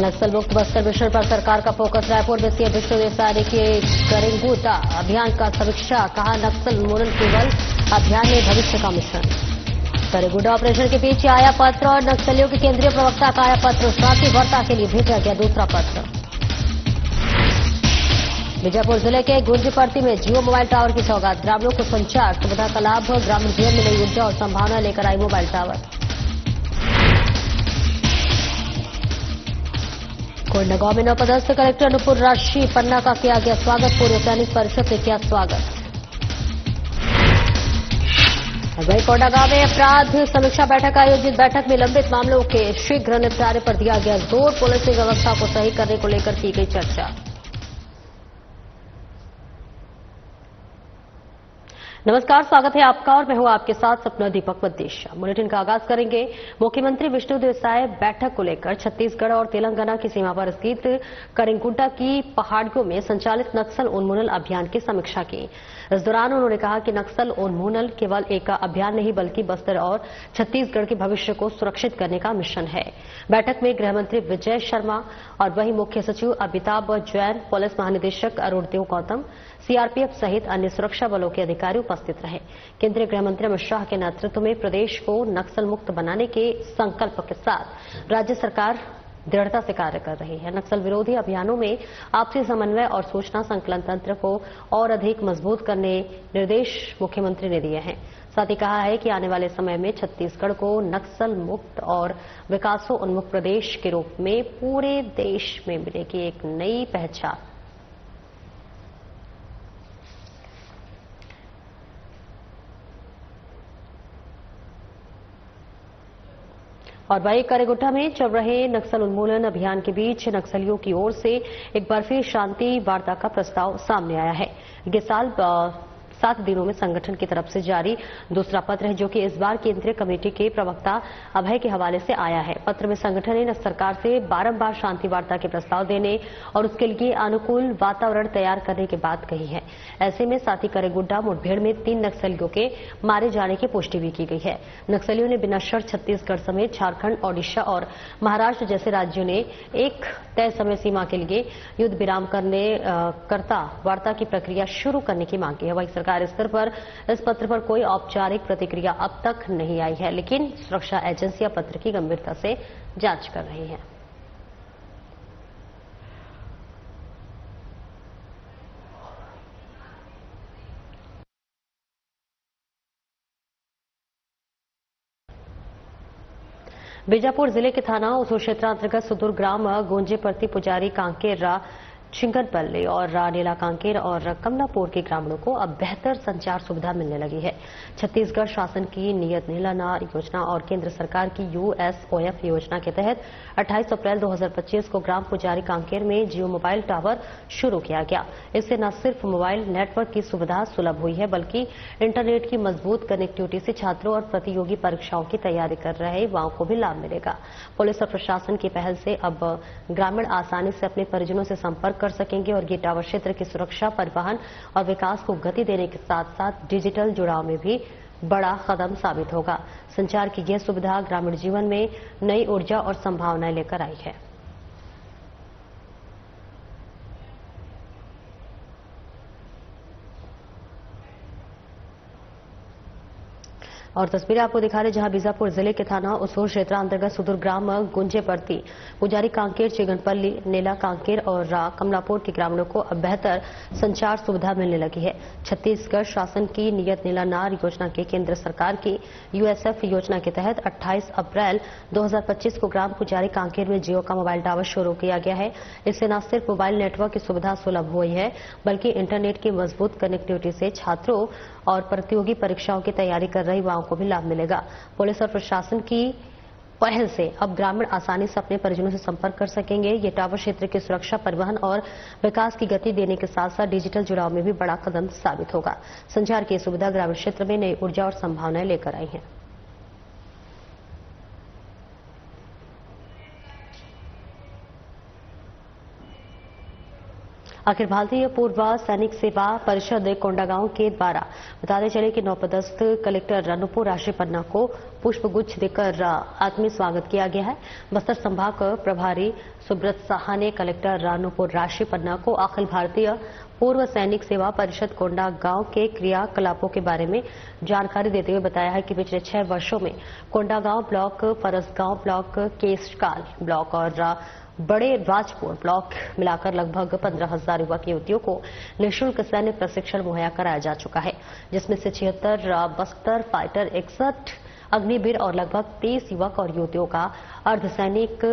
नक्सल मुक्त बस्तर मिशन पर सरकार का फोकस। रायपुर में सीएम विष्णुदेव साय की करेंगूटा अभियान का समीक्षा। कहा नक्सल उन्मूलन केवल अभियान में भविष्य का मिशन। करेंगूटा ऑपरेशन के बीच आया पत्र और नक्सलियों के केंद्रीय प्रवक्ता का आया पत्र। शांति वार्ता के लिए भेजा गया दूसरा पत्र। बीजापुर जिले के गुंजपर्ती में जियो मोबाइल टावर की सौगात। ग्रामीणों को संचार सुविधा का लाभ। ग्रामीण जीवन में नई ऊर्जा और संभावना लेकर आई मोबाइल टावर। कोंडागांव में नवपदस्थ कलेक्टर अनुपुर राशि पन्ना का किया गया स्वागत। पूर्व सैनिक परिषद ने किया स्वागत। वहीं कोंडागांव में अपराध समीक्षा बैठक आयोजित। बैठक में लंबित मामलों के शीघ्र निपटारे पर दिया गया जोर। पुलिसिंग व्यवस्था को सही करने को लेकर की गई चर्चा। नमस्कार, स्वागत है आपका और मैं हूं आपके साथ सपना दीपक मद्देशा। बुलेटिन का आगाज करेंगे मुख्यमंत्री विष्णुदेव साय बैठक को लेकर छत्तीसगढ़ और तेलंगाना की सीमा पर स्थित करेंगुंटा की पहाड़ियों में संचालित नक्सल उन्मूलन अभियान की समीक्षा की। इस दौरान उन्होंने कहा कि नक्सल उन्मूलन केवल एक अभियान नहीं बल्कि बस्तर और छत्तीसगढ़ के भविष्य को सुरक्षित करने का मिशन है। बैठक में गृह मंत्री विजय शर्मा और वहीं मुख्य सचिव अमिताभ जैन, पुलिस महानिदेशक अरुणदेव गौतम, सीआरपीएफ सहित अन्य सुरक्षा बलों के अधिकारी उपस्थित रहे। केंद्रीय गृह मंत्री अमित शाह के नेतृत्व में प्रदेश को नक्सल मुक्त बनाने के संकल्प के साथ राज्य सरकार दृढ़ता से कार्य कर रही है। नक्सल विरोधी अभियानों में आपसी समन्वय और सूचना संकलन तंत्र को और अधिक मजबूत करने निर्देश मुख्यमंत्री ने दिए हैं। साथ ही कहा है कि आने वाले समय में छत्तीसगढ़ को नक्सल मुक्त और विकासोन्मुख प्रदेश के रूप में पूरे देश में मिलेगी एक नई पहचान। और वहीं करेंगुंटा में चल रहे नक्सल उन्मूलन अभियान के बीच नक्सलियों की ओर से एक बार फिर शांति वार्ता का प्रस्ताव सामने आया है। ये साल 7 दिनों में संगठन की तरफ से जारी दूसरा पत्र है, जो कि इस बार केंद्रीय कमेटी के प्रवक्ता अभय के हवाले से आया है। पत्र में संगठन ने सरकार से बारंबार शांति वार्ता के प्रस्ताव देने और उसके लिए अनुकूल वातावरण तैयार करने की बात कही है। ऐसे में साथ ही करेंगुंटा मुठभेड़ में 3 नक्सलियों के मारे जाने की पुष्टि भी की गई है। नक्सलियों ने बिना शर्त छत्तीसगढ़ समेत झारखंड, ओडिशा और महाराष्ट्र जैसे राज्यों ने एक तय समय सीमा के लिए युद्ध विराम करता वार्ता की प्रक्रिया शुरू करने की मांग की है। वहीं सरकार स्तर पर इस पत्र पर कोई औपचारिक प्रतिक्रिया अब तक नहीं आई है, लेकिन सुरक्षा एजेंसियां पत्र की गंभीरता से जांच कर रही हैं। बीजापुर जिले के थाना उसू क्षेत्रांतर्गत सुदूर ग्राम गोंजेपर्ती पुजारी कांकेर चिंगनपल्ली और नीला कांकेर और कमलापुर के ग्रामीणों को अब बेहतर संचार सुविधा मिलने लगी है। छत्तीसगढ़ शासन की नियत नीलाना योजना और केंद्र सरकार की यूएसओएफ योजना के तहत 28 अप्रैल 2025 को ग्राम पुजारी कांकेर में जियो मोबाइल टावर शुरू किया गया। इससे न सिर्फ मोबाइल नेटवर्क की सुविधा सुलभ हुई है, बल्कि इंटरनेट की मजबूत कनेक्टिविटी से छात्रों और प्रतियोगी परीक्षाओं की तैयारी कर रहे युवाओं को भी लाभ मिलेगा। पुलिस और प्रशासन की पहल से अब ग्रामीण आसानी से अपने परिजनों से संपर्क कर सकेंगे और ये टावर क्षेत्र की सुरक्षा, परिवहन और विकास को गति देने के साथ साथ डिजिटल जुड़ाव में भी बड़ा कदम साबित होगा। संचार की यह सुविधा ग्रामीण जीवन में नई ऊर्जा और संभावनाएं लेकर आई है। और तस्वीरें आपको दिखा रहे जहां बीजापुर जिले के थाना उसू क्षेत्र अंतर्गत सुदूर ग्राम गुंजेपर्ती पुजारी कांकेर, चिगनपल्ली, नीला कांकेर और कमलापुर के ग्रामीणों को अब बेहतर संचार सुविधा मिलने लगी है। छत्तीसगढ़ शासन की नियत नीलानार योजना के केंद्र सरकार की यूएसएफ योजना के तहत 28 अप्रैल 2025 को ग्राम पुजारी कांकेर में जियो का मोबाइल टावर शुरू किया गया है। इससे न सिर्फ मोबाइल नेटवर्क की सुविधा सुलभ हुई है, बल्कि इंटरनेट की मजबूत कनेक्टिविटी से छात्रों और प्रतियोगी परीक्षाओं की तैयारी कर रहे युवाओं को भी लाभ मिलेगा। पुलिस और प्रशासन की पहल से अब ग्रामीण आसानी से अपने परिजनों से संपर्क कर सकेंगे। ये टावर क्षेत्र की सुरक्षा, परिवहन और विकास की गति देने के साथ साथ डिजिटल जुड़ाव में भी बड़ा कदम साबित होगा। संचार की सुविधा ग्रामीण क्षेत्र में नई ऊर्जा और संभावनाएं लेकर आई है। अखिल भारतीय पूर्व सैनिक सेवा परिषद कोंडागांव के द्वारा बताते चले कि नवपदस्थ कलेक्टर अनूपुर राशीपन्ना को पुष्पगुच्छ देकर आत्मीय स्वागत किया गया है। बस्तर संभाग प्रभारी सुब्रत साहा ने कलेक्टर अनूपुर राशीपन्ना को अखिल भारतीय पूर्व सैनिक सेवा परिषद कोंडागांव के क्रियाकलापों के बारे में जानकारी देते हुए बताया है कि पिछले 6 वर्षों में Kondagaon block, Pharasgaon block, Keshkal block और बड़े राजपुर ब्लॉक मिलाकर लगभग 15,000 युवक युवतियों को निःशुल्क सैन्य प्रशिक्षण मुहैया कराया जा चुका है, जिसमें से 76 बस्तर फाइटर, 61 अग्निवीर और लगभग 30 युवक और युवतियों का अर्धसैनिक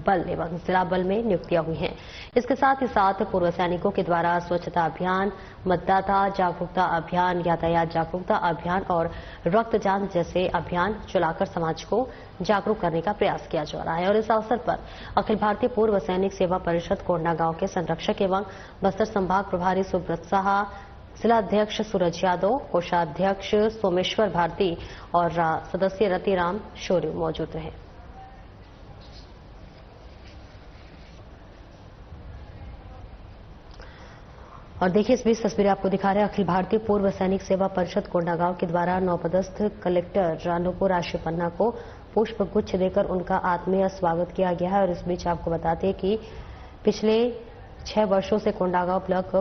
बल एवं जिला बल में नियुक्तियां हुई हैं। इसके साथ ही साथ पूर्व सैनिकों के द्वारा स्वच्छता अभियान, मतदाता जागरूकता अभियान, यातायात जागरूकता अभियान और रक्तदान जैसे अभियान चलाकर समाज को जागरूक करने का प्रयास किया जा रहा है। और इस अवसर पर अखिल भारतीय पूर्व सैनिक सेवा परिषद कोंडागांव के संरक्षक एवं बस्तर संभाग प्रभारी सुब्रत साहा, जिलाध्यक्ष सूरज यादव, कोषाध्यक्ष सोमेश्वर भारती और सदस्य रतिराम शौर्य मौजूद रहे। और देखिए इस बीच तस्वीरें आपको दिखा रहे हैं अखिल भारतीय पूर्व सैनिक सेवा परिषद कोंडागांव के द्वारा नवपदस्थ कलेक्टर अनूपुर राशीपन्ना को पुष्प गुच्छ देकर उनका आत्मीय स्वागत किया गया है। और इस बीच आपको बताते हैं कि पिछले 6 वर्षों से Kondagaon block,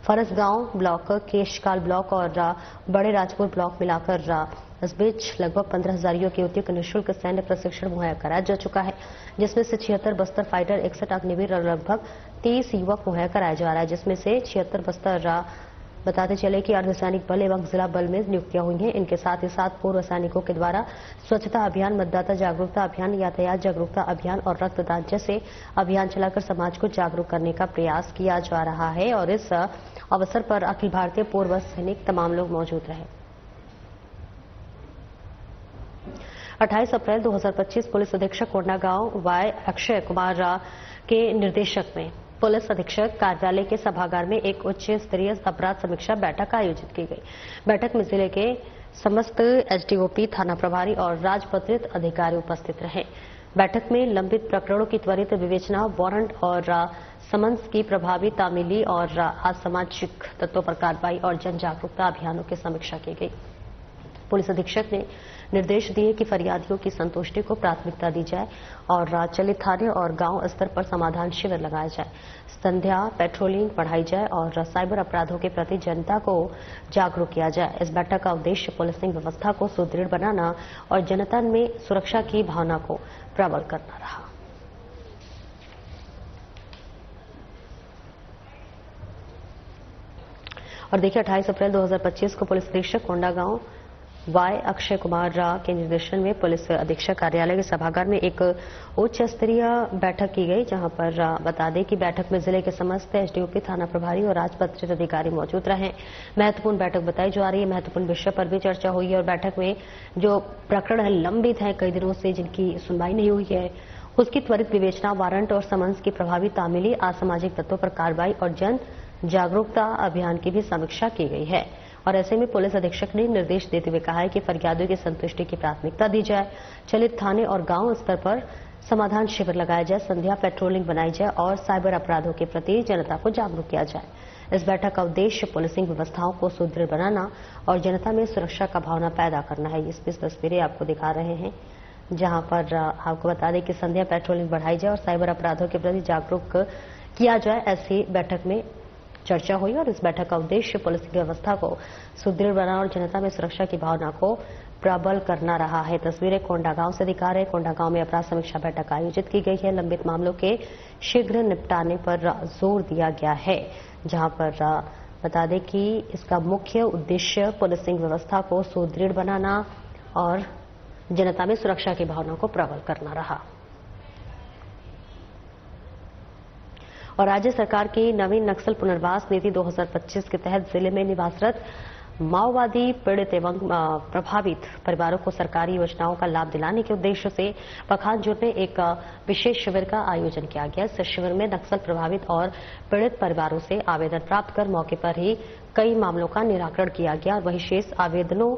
Pharasgaon block, Keshkal block और बड़े राजपुर ब्लॉक मिलाकर इस बीच लगभग 15,000 युवतियों को निःशुल्क सैन्य प्रशिक्षण मुहैया कराया जा चुका है, जिसमें से 76 बस्तर फाइटर, 61 अग्निवीर और लगभग 30 युवक मुहैया कराया जा रहा है, जिसमें से 76 बस्तर बताते चले कि अर्धसैनिक बल एवं जिला बल में नियुक्तियां हुई हैं। इनके साथ ही साथ पूर्व सैनिकों के द्वारा स्वच्छता अभियान, मतदाता जागरूकता अभियान, यातायात जागरूकता अभियान और रक्तदान जैसे अभियान चलाकर समाज को जागरूक करने का प्रयास किया जा रहा है। और इस अवसर पर अखिल भारतीय पूर्व सैनिक तमाम लोग मौजूद रहे। 28 अप्रैल 2025 पुलिस अधीक्षक कोंडागांव वाई अक्षय कुमार के निर्देशक में पुलिस अधीक्षक कार्यालय के सभागार में एक उच्च स्तरीय अपराध समीक्षा बैठक आयोजित की गई। बैठक में जिले के समस्त एसडीओपी, थाना प्रभारी और राजपत्रित अधिकारी उपस्थित रहे। बैठक में लंबित प्रकरणों की त्वरित विवेचना, वारंट और समन्स की प्रभावी तामीली और असामाजिक तत्वों पर कार्रवाई और जन जागरूकता अभियानों की समीक्षा की गई। पुलिस अधीक्षक ने निर्देश दिए कि फरियादियों की संतुष्टि को प्राथमिकता दी जाए और चलित थाने और गांव स्तर पर समाधान शिविर लगाया जाए, संध्या पेट्रोलिंग बढ़ाई जाए और साइबर अपराधों के प्रति जनता को जागरूक किया जाए। इस बैठक का उद्देश्य पुलिसिंग व्यवस्था को सुदृढ़ बनाना और जनता में सुरक्षा की भावना को प्रबल करना रहा। और देखिए 28 अप्रैल 2025 को पुलिस अधीक्षक कोंडागांव वाई अक्षय कुमार के निर्देशन में पुलिस अधीक्षक कार्यालय के सभागार में एक उच्च स्तरीय बैठक की गई, जहां पर बता दें कि बैठक में जिले के समस्त एसडीओपी, थाना प्रभारी और राजपत्रित अधिकारी मौजूद रहे। महत्वपूर्ण बैठक बताई जा रही है। महत्वपूर्ण विषय पर भी चर्चा हुई है और बैठक में जो प्रकरण है लंबित है कई दिनों से जिनकी सुनवाई नहीं हुई है, उसकी त्वरित विवेचना, वारंट और समन्स की प्रभावी तामीली, असामाजिक तत्वों पर कार्रवाई और जन जागरूकता अभियान की भी समीक्षा की गई है। और ऐसे में पुलिस अधीक्षक ने निर्देश देते हुए कहा है कि फरियादियों की संतुष्टि की प्राथमिकता दी जाए, चलित थाने और गांव स्तर पर समाधान शिविर लगाया जाए, संध्या पेट्रोलिंग बनाई जाए और साइबर अपराधों के प्रति जनता को जागरूक किया जाए। इस बैठक का उद्देश्य पुलिसिंग व्यवस्थाओं को सुदृढ़ बनाना और जनता में सुरक्षा का भावना पैदा करना है। इस तस्वीरें आपको दिखा रहे हैं, जहां पर आपको बता दें कि संध्या पेट्रोलिंग बढ़ाई जाए और साइबर अपराधों के प्रति जागरूक किया जाए, ऐसी बैठक में चर्चा हुई। और इस बैठक का उद्देश्य पुलिस की व्यवस्था को सुदृढ़ बनाना और जनता में सुरक्षा की भावना को प्रबल करना रहा है। तस्वीरें कोंडागांव से दिखा रहे। कोंडागांव में अपराध समीक्षा बैठक आयोजित की गई है। लंबित मामलों के शीघ्र निपटाने पर जोर दिया गया है, जहां पर बता दें कि इसका मुख्य उद्देश्य पुलिसिंग व्यवस्था को सुदृढ़ बनाना और जनता में सुरक्षा की भावना को प्रबल करना रहा। और राज्य सरकार की नवीन नक्सल पुनर्वास नीति 2025 के तहत जिले में निवासरत माओवादी पीड़ित एवं प्रभावित परिवारों को सरकारी योजनाओं का लाभ दिलाने के उद्देश्य से पखानजोर में एक विशेष शिविर का आयोजन किया गया। इस शिविर में नक्सल प्रभावित और पीड़ित परिवारों से आवेदन प्राप्त कर मौके पर ही कई मामलों का निराकरण किया गया और वहीं शेष आवेदनों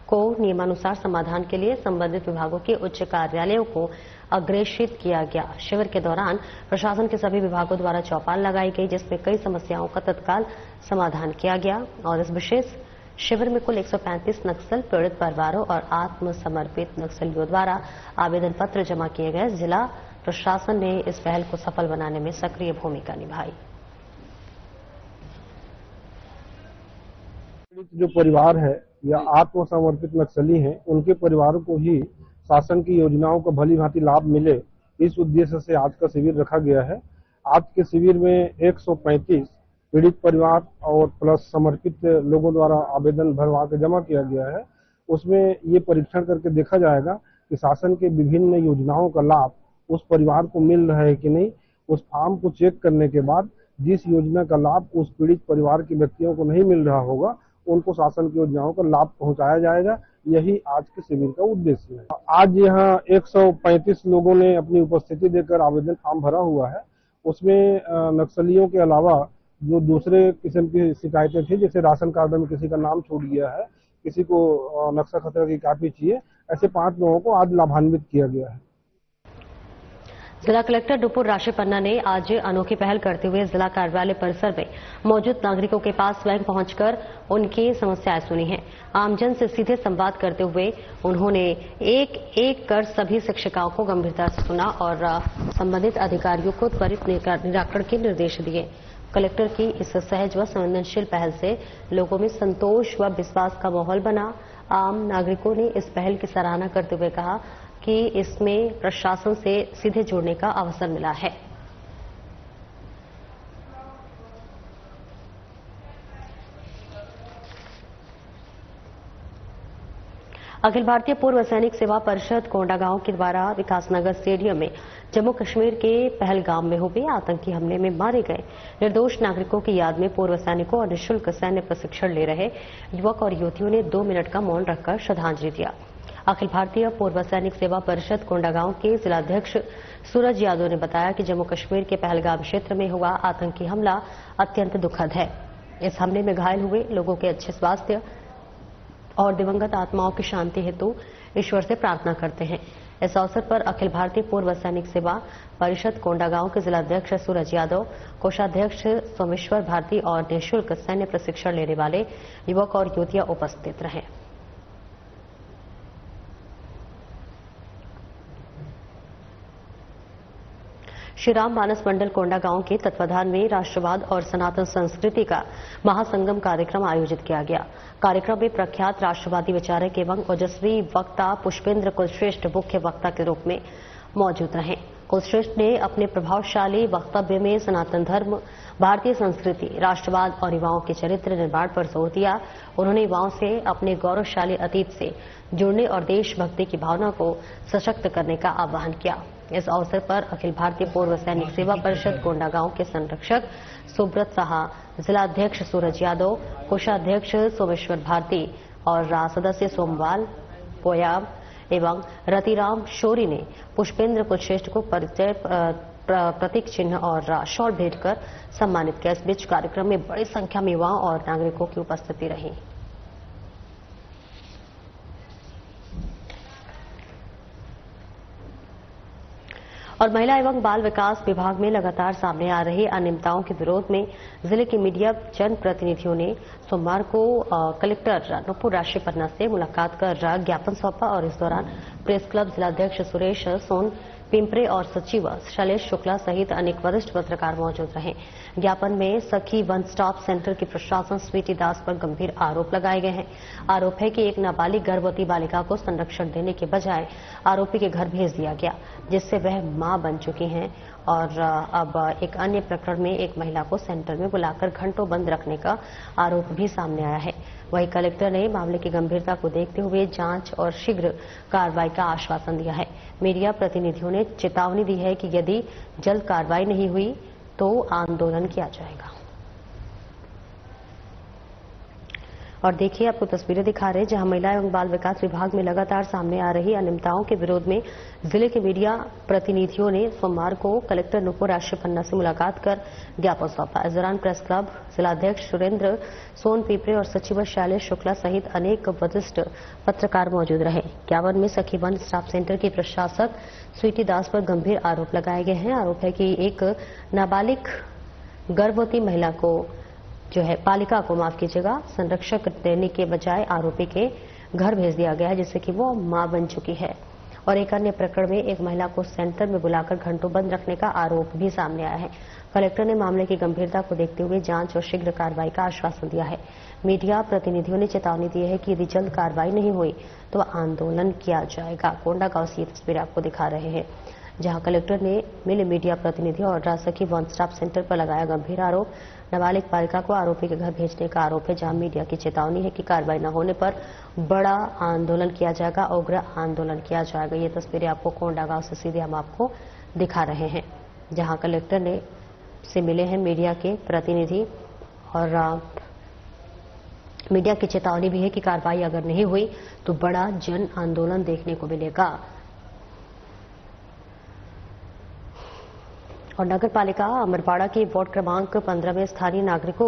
को नियमानुसार समाधान के लिए संबंधित विभागों के उच्च कार्यालयों को अग्रेषित किया गया। शिविर के दौरान प्रशासन के सभी विभागों द्वारा चौपाल लगाई गई, जिसमें कई समस्याओं का तत्काल समाधान किया गया। और इस विशेष शिविर में कुल 135 नक्सल पीड़ित परिवारों और आत्मसमर्पित नक्सलियों द्वारा आवेदन पत्र जमा किए गए। जिला प्रशासन ने इस पहल को सफल बनाने में सक्रिय भूमिका निभाई। जो परिवार है या आत्मसमर्पित नक्सली हैं, उनके परिवारों को ही शासन की योजनाओं का भली भांति लाभ मिले, इस उद्देश्य से आज का शिविर रखा गया है। आज के शिविर में 135 पीड़ित परिवार और प्लस समर्पित लोगों द्वारा आवेदन भरवा के जमा किया गया है। उसमें ये परीक्षण करके देखा जाएगा कि शासन के विभिन्न योजनाओं का लाभ उस परिवार को मिल रहा है कि नहीं। उस फॉर्म को चेक करने के बाद जिस योजना का लाभ उस पीड़ित परिवार के व्यक्तियों को नहीं मिल रहा होगा, उनको शासन की योजनाओं का लाभ पहुंचाया जाएगा। यही आज के शिविर का उद्देश्य है। आज यहाँ 135 लोगों ने अपनी उपस्थिति देकर आवेदन फॉर्म भरा हुआ है। उसमें नक्सलियों के अलावा जो दूसरे किस्म की शिकायतें थी, जैसे राशन कार्ड में किसी का नाम छूट गया है, किसी को नक्शा खतरा की कॉपी चाहिए, ऐसे 5 लोगों को आज लाभान्वित किया गया है। जिला कलेक्टर नुपुर राशीपन्ना ने आज अनोखी पहल करते हुए जिला कार्यालय परिसर में मौजूद नागरिकों के पास स्वयं पहुंचकर उनकी समस्याएं सुनी हैं। आमजन से सीधे संवाद करते हुए उन्होंने एक एक कर सभी शिक्षिकाओं को गंभीरता से सुना और संबंधित अधिकारियों को त्वरित निराकरण के निर्देश दिए। कलेक्टर की इस सहज व संवेदनशील पहल से लोगों में संतोष व विश्वास का माहौल बना। आम नागरिकों ने इस पहल की सराहना करते हुए कहा कि इसमें प्रशासन से सीधे जुड़ने का अवसर मिला है। अखिल भारतीय पूर्व सैनिक सेवा परिषद कोंडागांव के द्वारा विकासनगर स्टेडियम में जम्मू कश्मीर के पहलगाम में हुए आतंकी हमले में मारे गए निर्दोष नागरिकों की याद में पूर्व सैनिकों और निःशुल्क सैन्य प्रशिक्षण ले रहे युवक और युवतियों ने 2 मिनट का मौन रखकर श्रद्धांजलि दिया। अखिल भारतीय पूर्व सैनिक सेवा परिषद कोंडागांव के जिलाध्यक्ष सूरज यादव ने बताया कि जम्मू कश्मीर के पहलगाम क्षेत्र में हुआ आतंकी हमला अत्यंत दुखद है। इस हमले में घायल हुए लोगों के अच्छे स्वास्थ्य और दिवंगत आत्माओं की शांति हेतु ईश्वर से प्रार्थना करते हैं। इस अवसर पर अखिल भारतीय पूर्व सैनिक सेवा परिषद कोंडागांव के जिलाध्यक्ष सूरज यादव, कोषाध्यक्ष सोमेश्वर भारती और निःशुल्क सैन्य प्रशिक्षण लेने वाले युवक और युवतियां उपस्थित रहे। श्री राम मानस मंडल कोंडागांव के तत्वाधान में राष्ट्रवाद और सनातन संस्कृति का महासंगम कार्यक्रम आयोजित किया गया। कार्यक्रम में प्रख्यात राष्ट्रवादी विचारक एवं ओजस्वी वक्ता पुष्पेंद्र कुलश्रेष्ठ मुख्य वक्ता के रूप में मौजूद रहे। कुलश्रेष्ठ ने अपने प्रभावशाली वक्तव्य में सनातन धर्म, भारतीय संस्कृति, राष्ट्रवाद और युवाओं के चरित्र निर्माण पर जोर दिया। उन्होंने युवाओं से अपने गौरवशाली अतीत से जुड़ने और देशभक्ति की भावना को सशक्त करने का आह्वान किया। इस अवसर पर अखिल भारतीय पूर्व सैनिक सेवा परिषद कोंडागांव के संरक्षक सुब्रत साहा, जिलाध्यक्ष सूरज यादव, कोषाध्यक्ष सोमेश्वर भारती और सदस्य सोमवाल पोयाब एवं रतिराम शोरी ने पुष्पेंद्र कुलश्रेष्ठ को परिचय प्रतीक चिन्ह और शॉल भेंट कर सम्मानित किया। इस बीच कार्यक्रम में बड़ी संख्या में युवाओं और नागरिकों की उपस्थिति रही। और महिला एवं बाल विकास विभाग में लगातार सामने आ रही अनियमितताओं के विरोध में जिले के मीडिया जनप्रतिनिधियों ने सोमवार को कलेक्टर नुपुर राशीपन्ना से मुलाकात कर ज्ञापन सौंपा और इस दौरान प्रेस क्लब जिलाध्यक्ष सुरेश सोन पिंपरे और सचिव शैलेश शुक्ला सहित अनेक वरिष्ठ पत्रकार मौजूद रहे। ज्ञापन में सखी वन स्टॉप सेंटर की प्रशासन स्वीटी दास पर गंभीर आरोप लगाए गए हैं। आरोप है कि एक नाबालिग गर्भवती बालिका को संरक्षण देने के बजाय आरोपी के घर भेज दिया गया, जिससे वह मां बन चुकी हैं। और अब एक अन्य प्रकरण में एक महिला को सेंटर में बुलाकर घंटों बंद रखने का आरोप भी सामने आया है। वहीं कलेक्टर ने मामले की गंभीरता को देखते हुए जांच और शीघ्र कार्रवाई का आश्वासन दिया है। मीडिया प्रतिनिधियों ने चेतावनी दी है कि यदि जल्द कार्रवाई नहीं हुई तो आंदोलन किया जाएगा। और देखिए, आपको तस्वीरें दिखा रहे हैं जहां महिला एवं बाल विकास विभाग में लगातार सामने आ रही अनियमितताओं के विरोध में जिले के मीडिया प्रतिनिधियों ने सोमवार को कलेक्टर नुपुर आशिफ पन्ना से मुलाकात कर ज्ञापन सौंपा। इस दौरान प्रेस क्लब जिलाध्यक्ष सुरेंद्र सोनपीपरे और सचिव शैलेश शुक्ला सहित अनेक वरिष्ठ पत्रकार मौजूद रहे। ज्ञापन में सखीवन स्टाफ सेंटर की प्रशासक स्वीटी दास पर गंभीर आरोप लगाए गए हैं। आरोप है कि एक नाबालिग गर्भवती महिला को बालिका को माफ कीजिएगा संरक्षक देने के बजाय आरोपी के घर भेज दिया गया है, जिससे कि वो मां बन चुकी है। और एक अन्य प्रकरण में एक महिला को सेंटर में बुलाकर घंटों बंद रखने का आरोप भी सामने आया है। कलेक्टर ने मामले की गंभीरता को देखते हुए जांच और शीघ्र कार्रवाई का आश्वासन दिया है। मीडिया प्रतिनिधियों ने चेतावनी दी है कि यदि जल्द कार्रवाई नहीं हुई तो आंदोलन किया जाएगा। कोंडागांव से ये तस्वीर आपको दिखा रहे हैं जहां कलेक्टर ने मिले मीडिया प्रतिनिधियों और राजसखी वन स्टॉप सेंटर पर लगाया गंभीर आरोप। नाबालिग बालिका को आरोपी के घर भेजने का आरोप है, जहां मीडिया की चेतावनी है कि कार्रवाई न होने पर बड़ा आंदोलन किया जाएगा, उग्र आंदोलन किया जाएगा। ये तस्वीरें आपको कोंडागांव से सीधे हम आपको दिखा रहे हैं जहां कलेक्टर ने से मिले हैं मीडिया के प्रतिनिधि और मीडिया की चेतावनी भी है कि कार्रवाई अगर नहीं हुई तो बड़ा जन आंदोलन देखने को मिलेगा। और नगर पालिका अमरपाड़ा के वार्ड क्रमांक 15 में स्थानीय नागरिकों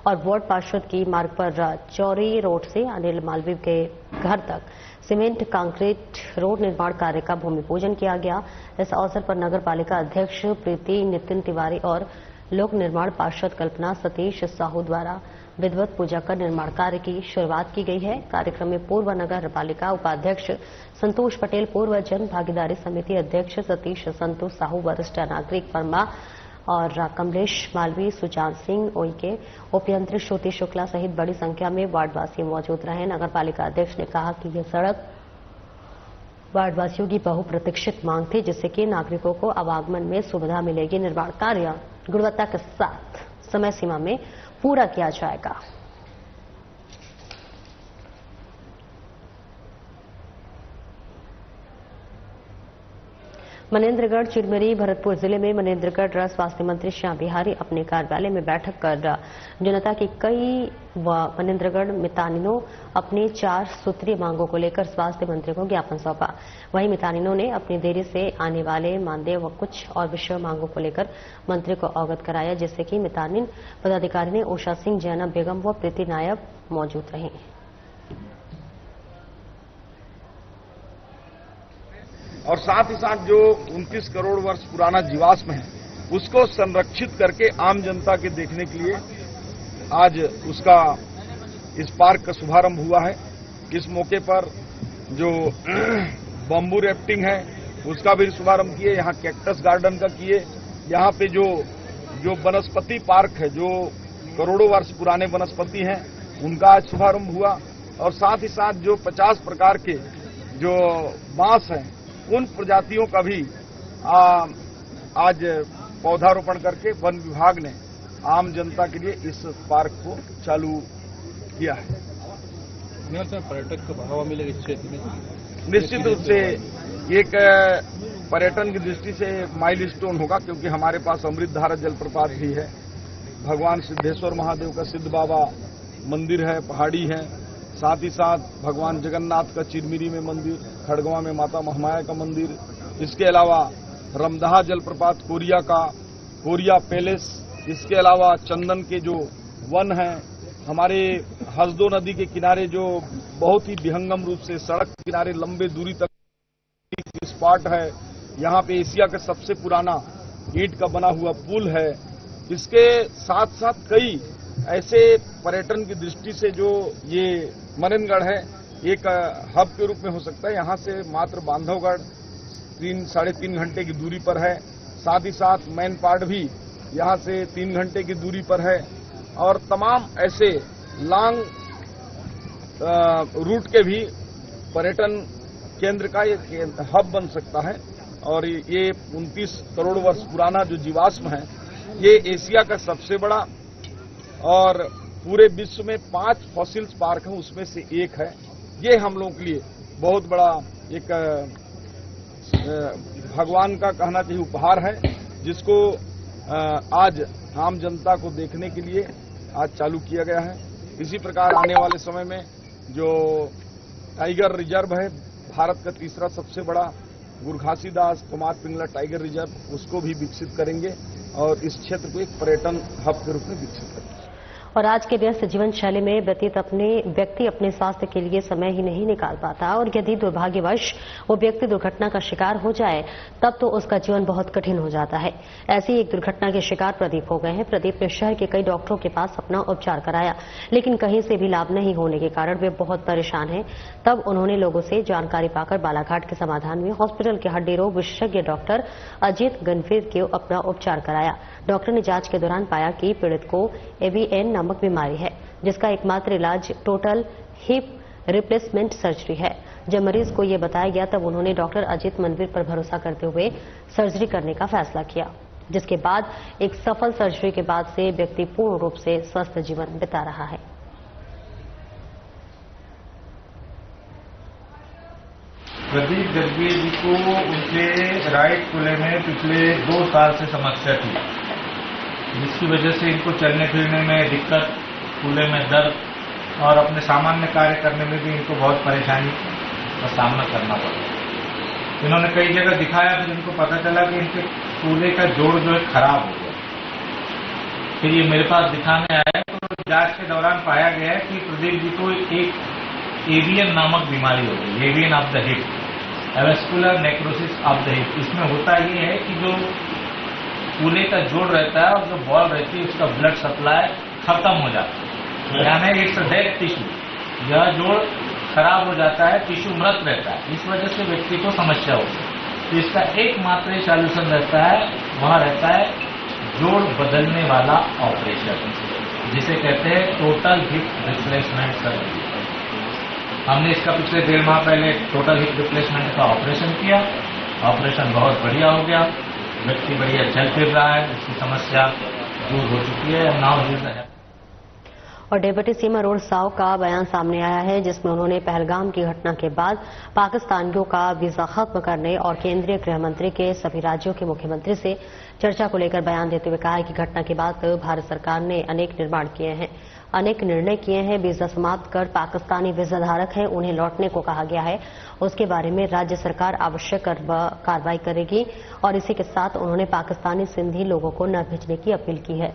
और वार्ड पार्षद की मार्ग पर चौरी रोड से अनिल मालवीय के घर तक सीमेंट कंक्रीट रोड निर्माण कार्य का भूमि पूजन किया गया। इस अवसर पर नगर पालिका अध्यक्ष प्रीति नितिन तिवारी और लोक निर्माण पार्षद कल्पना सतीश साहू द्वारा विधिवत पूजा कर निर्माण कार्य की शुरुआत की गई है। कार्यक्रम में पूर्व नगर पालिका उपाध्यक्ष संतोष पटेल, पूर्व जन भागीदारी समिति अध्यक्ष सतीश संतोष साहू, वरिष्ठ नागरिक वर्मा और कमलेश मालवीय, सुजान सिंह ओइके, उपयंत्री श्रुति शुक्ला सहित बड़ी संख्या में वार्डवासी मौजूद रहे। नगर पालिका अध्यक्ष ने कहा कि यह सड़क वार्डवासियों की बहुप्रतीक्षित मांग थी, जिससे कि नागरिकों को आवागमन में सुविधा मिलेगी। निर्माण कार्य गुणवत्ता के साथ समय सीमा में पूरा किया जाएगा। मनेंद्रगढ़ चिरमिरी भरतपुर जिले में मनेंद्रगढ़ स्वास्थ्य मंत्री श्याम बिहारी अपने कार्यालय में बैठक कर जनता की कई मनेंद्रगढ़ मितानिनों अपनी 4 सूत्रीय मांगों को लेकर स्वास्थ्य मंत्री को ज्ञापन सौंपा। वहीं मितानिनों ने अपनी देरी से आने वाले मानदेय व कुछ और विषय मांगों को लेकर मंत्री को अवगत कराया, जिससे कि मितानिन पदाधिकारी ने उषा सिंह, जैनब बेगम व प्रीति नायब मौजूद रहे। और साथ ही साथ जो 29 करोड़ वर्ष पुराना जीवाश्म है उसको संरक्षित करके आम जनता के देखने के लिए आज उसका इस पार्क का शुभारंभ हुआ है। इस मौके पर जो बम्बू रैफ्टिंग है उसका भी शुभारंभ किए, यहाँ कैक्टस गार्डन का किए, यहाँ पे जो वनस्पति पार्क है, जो करोड़ों वर्ष पुराने वनस्पति हैं उनका आज शुभारंभ हुआ। और साथ ही साथ जो 50 प्रकार के जो बांस हैं उन प्रजातियों का भी आज पौधारोपण करके वन विभाग ने आम जनता के लिए इस पार्क को चालू किया है। पर्यटक को बढ़ावा मिलेगा इस क्षेत्र में? निश्चित रूप से एक पर्यटन की दृष्टि से माइलस्टोन होगा, क्योंकि हमारे पास अमृतधारा जलप्रपात भी है, भगवान सिद्धेश्वर महादेव का सिद्ध बाबा मंदिर है, पहाड़ी है, साथ ही साथ भगवान जगन्नाथ का चिरमिरी में मंदिर, खड़गवा में माता महामाया का मंदिर, इसके अलावा रमदहा जलप्रपात कोरिया का, कोरिया पैलेस, इसके अलावा चंदन के जो वन हैं, हमारे हसदो नदी के किनारे जो बहुत ही विहंगम रूप से सड़क किनारे लंबे दूरी तक स्पॉट है, यहाँ पे एशिया का सबसे पुराना ईंट का बना हुआ पुल है। इसके साथ साथ कई ऐसे पर्यटन की दृष्टि से जो ये मनेंद्रगढ़ है एक हब के रूप में हो सकता है। यहाँ से मात्र बांधवगढ़ 3-3.5 घंटे की दूरी पर है, साथ ही साथ मैन पार्ट भी यहाँ से 3 घंटे की दूरी पर है, और तमाम ऐसे लॉन्ग रूट के भी पर्यटन केंद्र का ये हब बन सकता है। और ये 29 करोड़ वर्ष पुराना जो जीवाश्म है ये एशिया का सबसे बड़ा और पूरे विश्व में 5 फॉसिल्स पार्क हैं उसमें से एक है। ये हम लोगों के लिए बहुत बड़ा एक भगवान का कहना चाहिए उपहार है, जिसको आज आम जनता को देखने के लिए आज चालू किया गया है। इसी प्रकार आने वाले समय में जो टाइगर रिजर्व है, भारत का तीसरा सबसे बड़ा गुरघासीदास कुमार पिंगला टाइगर रिजर्व, उसको भी विकसित करेंगे और इस क्षेत्र को एक पर्यटन हब के रूप में विकसित करेंगे। और आज के व्यस्त जीवन शैली में व्यक्ति अपने स्वास्थ्य के लिए समय ही नहीं निकाल पाता और यदि दुर्भाग्यवश वो व्यक्ति दुर्घटना का शिकार हो जाए तब तो उसका जीवन बहुत कठिन हो जाता है। ऐसी एक दुर्घटना के शिकार प्रदीप हो गए हैं। प्रदीप ने शहर के कई डॉक्टरों के पास अपना उपचार कराया, लेकिन कहीं से भी लाभ नहीं होने के कारण वे बहुत परेशान हैं। तब उन्होंने लोगों से जानकारी पाकर बालाघाट के समाधान में हॉस्पिटल के हड्डी रोग विशेषज्ञ डॉक्टर अजीत गणवीर को अपना उपचार कराया। डॉक्टर ने जांच के दौरान पाया कि पीड़ित को एवीएन नामक बीमारी है, जिसका एकमात्र इलाज टोटल हिप रिप्लेसमेंट सर्जरी है। जब मरीज को यह बताया गया तब उन्होंने डॉक्टर अजीत मनवीर पर भरोसा करते हुए सर्जरी करने का फैसला किया, जिसके बाद एक सफल सर्जरी के बाद से व्यक्ति पूर्ण रूप से स्वस्थ जीवन बिता रहा है। प्रदीप गणवीर जी को उनके राइट कूल्हे में पिछले 2 साल से समस्या थी, जिसकी वजह से इनको चलने फिरने में दिक्कत, कूल्हे में दर्द और अपने सामान्य कार्य करने में भी इनको बहुत परेशानी का सामना करना पड़ा। इन्होंने कई जगह दिखाया, फिर इनको पता चला कि इनके कूल्हे का जोड़ जो है खराब हो गया। फिर ये मेरे पास दिखाने आए तो जांच के दौरान पाया गया है कि प्रदीप जी को एक एवीएन नामक बीमारी हो गई, AVN of the hip, avascular necrosis of the hip. इसमें होता ये है कि जो कूल्हे का जोड़ रहता है और जो बॉल रहती है उसका ब्लड सप्लाई खत्म हो जाता है, यानी इट्स डेड टिश्यू। यह जोड़ खराब हो जाता है, टिश्यू मृत रहता है, इस वजह से व्यक्ति को समस्या होती है। तो इसका एकमात्र सॉल्यूशन रहता है, वह रहता है जोड़ बदलने वाला ऑपरेशन, जिसे कहते हैं टोटल हिप रिप्लेसमेंट सर्जरी। हमने इसका पिछले 1.5 माह पहले टोटल हिप रिप्लेसमेंट का ऑपरेशन किया। ऑपरेशन बहुत बढ़िया हो गया, व्यक्ति बढ़िया चल फिर रहा है, इसकी समस्या दूर हो चुकी है। नाउ हियर है। और डेप्यूटी सीएम अरुण साव का बयान सामने आया है, जिसमें उन्होंने पहलगाम की घटना के बाद पाकिस्तानियों का वीजा खत्म करने और केंद्रीय गृह मंत्री के सभी राज्यों के मुख्यमंत्री से चर्चा को लेकर बयान देते हुए कहा है कि घटना के बाद भारत सरकार ने अनेक निर्णय किए हैं। वीजा समाप्त कर पाकिस्तानी वीजा धारक हैं, उन्हें लौटने को कहा गया है। उसके बारे में राज्य सरकार आवश्यक कार्रवाई करेगी और इसी के साथ उन्होंने पाकिस्तानी सिंधी लोगों को न भेजने की अपील की है।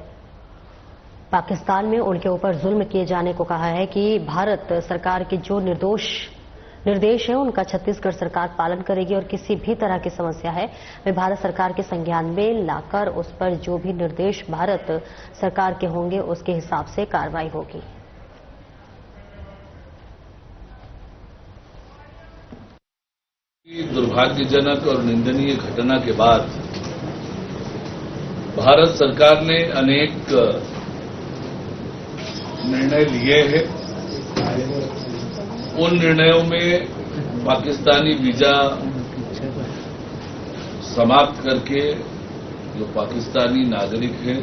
पाकिस्तान में उनके ऊपर जुल्म किए जाने को कहा है कि भारत सरकार के जो निर्देश हैं उनका छत्तीसगढ़ सरकार पालन करेगी और किसी भी तरह की समस्या है वे भारत सरकार के संज्ञान में लाकर उस पर जो भी निर्देश भारत सरकार के होंगे उसके हिसाब से कार्रवाई होगी। दुर्भाग्यजनक और निंदनीय घटना के बाद भारत सरकार ने अनेक निर्णय लिए हैं। उन निर्णयों में पाकिस्तानी वीजा समाप्त करके जो पाकिस्तानी नागरिक हैं,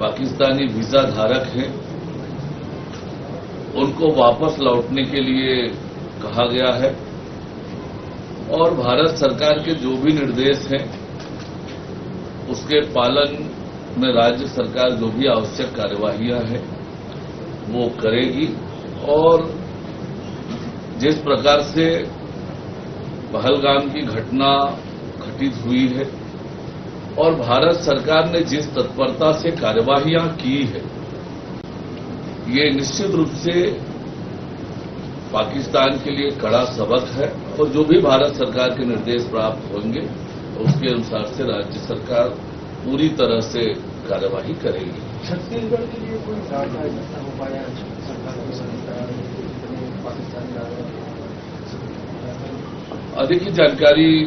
पाकिस्तानी वीजा धारक हैं, उनको वापस लौटने के लिए कहा गया है और भारत सरकार के जो भी निर्देश हैं उसके पालन में राज्य सरकार जो भी आवश्यक कार्यवाहियां हैं वो करेगी। और जिस प्रकार से पहलगाम की घटना घटित हुई है और भारत सरकार ने जिस तत्परता से कार्यवाहियां की है, ये निश्चित रूप से पाकिस्तान के लिए कड़ा सबक है और जो भी भारत सरकार के निर्देश प्राप्त होंगे उसके अनुसार से राज्य सरकार पूरी तरह से कार्यवाही करेगी। छत्तीसगढ़ के लिए कोई उपाय अधिक ही जानकारी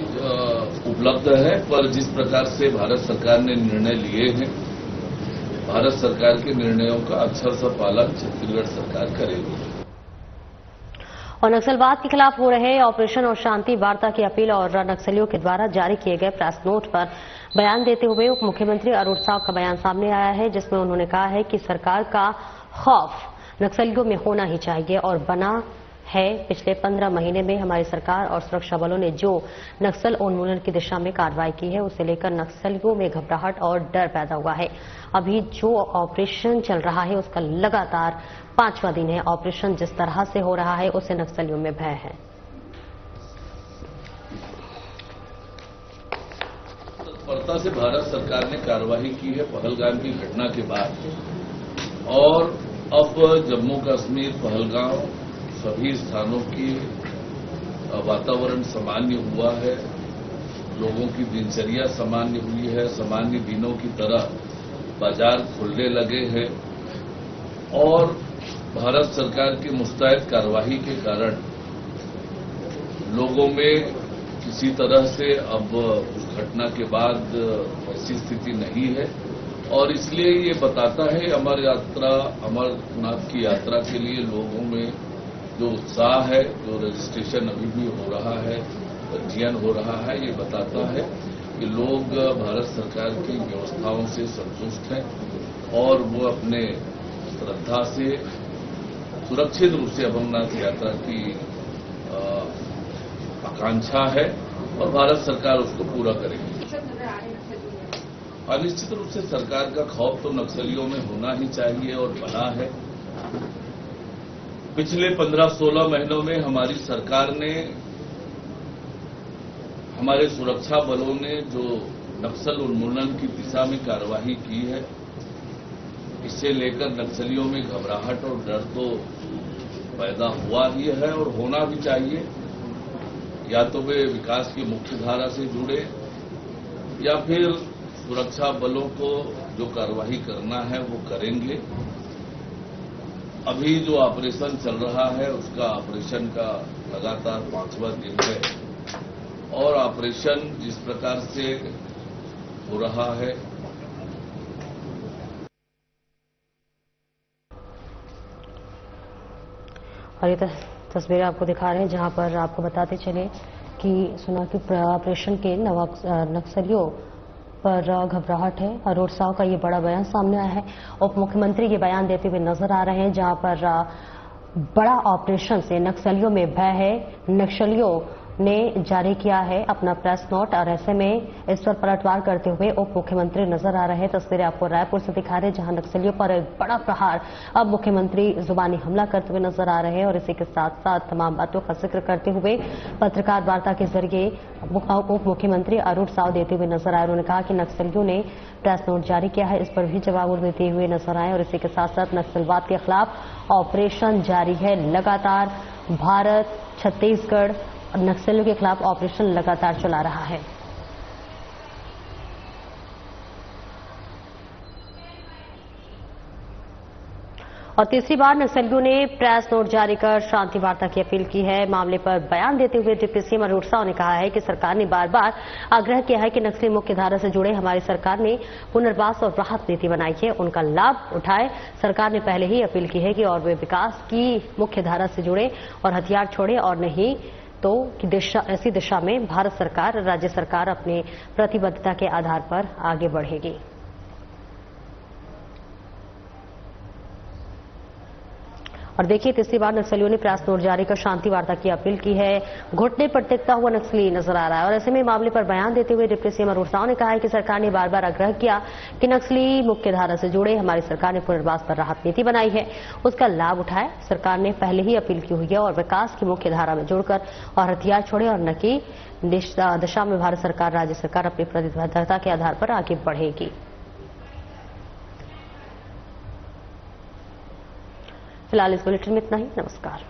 उपलब्ध है, पर जिस प्रकार से भारत सरकार ने निर्णय लिए हैं, भारत सरकार के निर्णयों का अक्षरशः पालन छत्तीसगढ़ सरकार करेगी। और नक्सलवाद के खिलाफ हो रहे ऑपरेशन और शांति वार्ता की अपील और नक्सलियों के द्वारा जारी किए गए प्रेस नोट पर बयान देते हुए उप मुख्यमंत्री अरुण साव का बयान सामने आया है, जिसमें उन्होंने कहा है कि सरकार का खौफ नक्सलियों में होना ही चाहिए और बना है। पिछले 15 महीने में हमारी सरकार और सुरक्षा बलों ने जो नक्सल उन्मूलन की दिशा में कार्रवाई की है, उसे लेकर नक्सलियों में घबराहट और डर पैदा हुआ है। अभी जो ऑपरेशन चल रहा है उसका लगातार 5वां दिन है। ऑपरेशन जिस तरह से हो रहा है उससे नक्सलियों में भय है। तत्परता से भारत सरकार ने कार्रवाई की है पहलगाम की घटना के बाद, और अब जम्मू कश्मीर, पहलगाम, सभी स्थानों की वातावरण सामान्य हुआ है। लोगों की दिनचर्या सामान्य हुई है। सामान्य दिनों की तरह बाजार खुलने लगे हैं और भारत सरकार की मुस्तैद कार्रवाई के कारण लोगों में किसी तरह से अब उस घटना के बाद ऐसी स्थिति नहीं है। और इसलिए ये बताता है अमरनाथ की यात्रा के लिए लोगों में जो उत्साह है, जो रजिस्ट्रेशन अभी भी हो रहा है, पंजीयन हो रहा है, ये बताता है कि लोग भारत सरकार की व्यवस्थाओं से संतुष्ट हैं और वो अपने श्रद्धा से सुरक्षित रूप से अमरनाथ यात्रा की आकांक्षा है और भारत सरकार उसको पूरा करेगी। निश्चित रूप से सरकार का खौफ तो नक्सलियों में होना ही चाहिए और बना है। पिछले 15-16 महीनों में हमारी सरकार ने, हमारे सुरक्षा बलों ने जो नक्सल उन्मूलन की दिशा में कार्रवाई की है, इसे लेकर नक्सलियों में घबराहट और डर तो पैदा हुआ ही है और होना भी चाहिए। या तो वे विकास की मुख्य धारा से जुड़े या फिर सुरक्षा बलों को जो कार्रवाई करना है वो करेंगे। अभी जो ऑपरेशन चल रहा है उसका ऑपरेशन का लगातार 5वां दिन है और ऑपरेशन जिस प्रकार से हो रहा है, और ये तस्वीरें आपको दिखा रहे हैं जहां पर आपको बताते चले कि सुना कि ऑपरेशन के नक्सलियों पर घबराहट है। अरोड़ साव का ये बड़ा बयान सामने आया है। उप मुख्यमंत्री ये बयान देते हुए नजर आ रहे हैं जहां पर बड़ा ऑपरेशन से नक्सलियों में भय है। नक्सलियों ने जारी किया है अपना प्रेस नोट और ऐसे में इस पर पलटवार करते हुए उप मुख्यमंत्री नजर आ रहे हैं। तस्वीरें आपको रायपुर से दिखा रहे हैं जहां नक्सलियों पर एक बड़ा प्रहार अब मुख्यमंत्री जुबानी हमला करते हुए नजर आ रहे हैं और इसी के साथ साथ तमाम बातों का जिक्र करते हुए पत्रकार वार्ता के जरिए उप मुख्यमंत्री अरुण साव देते हुए नजर आए। उन्होंने कहा कि नक्सलियों ने प्रेस नोट जारी किया है, इस पर भी जवाब देते हुए नजर आए और इसी के साथ साथ नक्सलवाद के खिलाफ ऑपरेशन जारी है। लगातार भारत छत्तीसगढ़ नक्सलियों के खिलाफ ऑपरेशन लगातार चला रहा है। और तीसरी बार नक्सलियों ने प्रेस नोट जारी कर शांति वार्ता की अपील की है। मामले पर बयान देते हुए डिप्टी सीएम अरुण साव ने कहा है कि सरकार ने बार बार आग्रह किया है कि नक्सली मुख्य धारा से जुड़े हमारी सरकार ने पुनर्वास और राहत नीति बनाई है, उनका लाभ उठाए। सरकार ने पहले ही अपील की है कि और वे विकास की मुख्य धारा से जुड़े और हथियार छोड़े और नहीं तो ऐसी दिशा में भारत सरकार, राज्य सरकार अपनी प्रतिबद्धता के आधार पर आगे बढ़ेगी। और देखिए तीसरी बार नक्सलियों ने प्रेस नोट जारी कर शांति वार्ता की अपील की है। घुटने पर टिकता हुआ नक्सली नजर आ रहा है और ऐसे में मामले पर बयान देते हुए डिप्टी सीएम अरुण साव ने कहा है कि सरकार ने बार बार आग्रह किया कि नक्सली मुख्य धारा से जुड़े हमारी सरकार ने पुनर्वास पर राहत नीति बनाई है, उसका लाभ उठाए। सरकार ने पहले ही अपील की हुई है और विकास की मुख्य धारा में जुड़कर और हथियार छोड़े और न कि दिशा में भारत सरकार, राज्य सरकार अपनी प्रतिबद्धता के आधार पर आगे बढ़ेगी। फिलहाल इस बुलेटिन में इतना ही। नमस्कार।